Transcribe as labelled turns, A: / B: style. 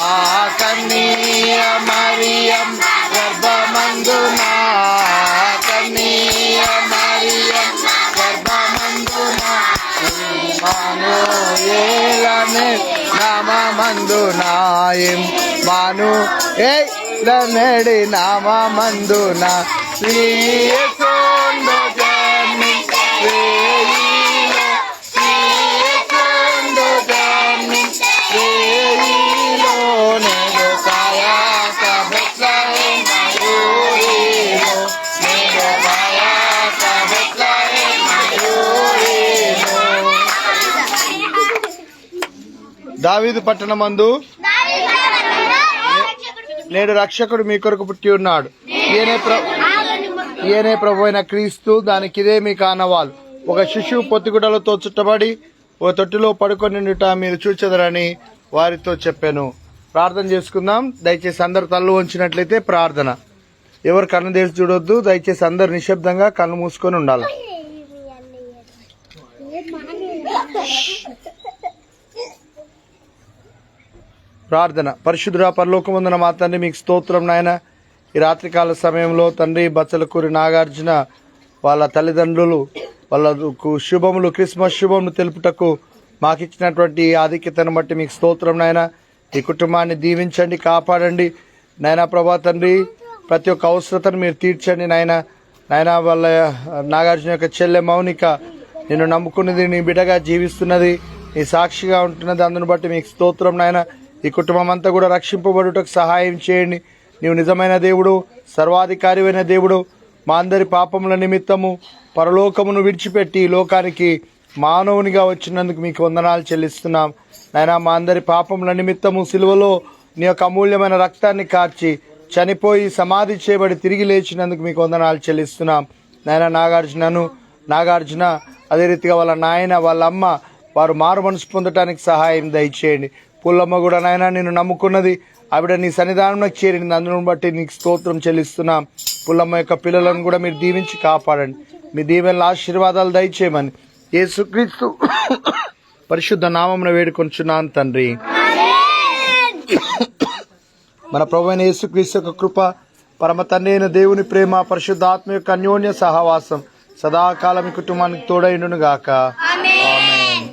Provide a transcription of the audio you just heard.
A: ఆ కన్య మరియం గర్భమందున కన్య మరియం గర్భమందున ఇమ్మానుయేలనే నామమందున ఇమ్మానుయేలనే నామమందున శ్రీయేసుండు జన్మించెను దావీదు పట్టణమందు నేడు రక్షకుడు మీ కొరకు పుట్టి ఉన్నాడు. ఈయనే ప్రభు అయిన క్రీస్తు. దానికిదే మీ కానవాలు. ఒక శిశువు పొత్తిగుడ్డలతో చుట్టబడి ఓ తొట్టిలో పడుకొనిండుట మీరు చూచెదరని వారితో చెప్పాను. ప్రార్థన చేసుకుందాం. దయచేసి అందరు తల్లు వంచినట్లయితే ప్రార్థన. ఎవరు కన్ను తెరిచి చూడొద్దు. దయచేసి అందరు నిశ్శబ్దంగా కళ్ళు మూసుకొని ఉండాలి. ప్రార్థన. పరిశుద్ధుడా పరలోకమందున మా తండ్రి, మీకు స్తోత్రం నాయన. ఈ రాత్రికాల సమయంలో తండ్రి బచ్చలకూరి నాగార్జున వాళ్ళ తల్లిదండ్రులు వాళ్ళకు శుభములు, క్రిస్మస్ శుభములు తెలుపుటకు మాకిచ్చినటువంటి ఆధిక్యతను బట్టి మీకు స్తోత్రం నాయన. ఈ కుటుంబాన్ని దీవించండి, కాపాడండి నాయన. ప్రభా తండ్రి, ప్రతి ఒక్క అవసరతను మీరు తీర్చండి నాయన. వాళ్ళ నాగార్జున యొక్క చెల్లె మౌనిక నిన్ను నమ్ముకున్నది, నీ బిడ్డగా జీవిస్తున్నది, నీ సాక్షిగా ఉంటున్నది. అందును బట్టి మీకు స్తోత్రం నాయన. ఈ కుటుంబం అంతా కూడా రక్షింపబడుటకు సహాయం చేయండి. నీవు నిజమైన దేవుడు, సర్వాధికారివైన దేవుడు. మా అందరి పాపముల నిమిత్తము పరలోకమును విడిచిపెట్టి ఈ లోకానికి మానవునిగా వచ్చినందుకు మీకు వందనాలు చెల్లిస్తున్నాం నాయన. మా అందరి పాపముల నిమిత్తము సిలువలో నీ యొక్క అమూల్యమైన రక్తాన్ని కార్చి చనిపోయి సమాధి చేయబడి తిరిగి లేచినందుకు మీకు వందనాలు చెల్లిస్తున్నాం నాయన. నాగార్జున అదే రీతిగా వాళ్ళ నాయన, వాళ్ళ అమ్మ, వారు మారు మనసు పొందటానికి సహాయం దయచేయండి. పుల్లమ్మ కూడా నాయన నిన్ను నమ్ముకున్నది, ఆవిడ నీ సన్నిధానంలోకి చేరింది. అందును బట్టి నీకు స్తోత్రం చెల్లిస్తున్నాం. పుల్లమ్మ యొక్క పిల్లలను కూడా మీరు దీవించి కాపాడండి. మీ దీవెనల ఆశీర్వాదాలు దయచేయమని యేసుక్రీస్తు పరిశుద్ధ నామమున వేడుకొంచున్నాను తండ్రి. మన ప్రభువైన యేసుక్రీస్తు యొక్క కృప, పరమ తండ్రి అయిన దేవుని ప్రేమ, పరిశుద్ధ ఆత్మ యొక్క అన్యోన్య సహవాసం సదాకాలం ఈ కుటుంబానికి తోడైండును గాక. ఆమేన్.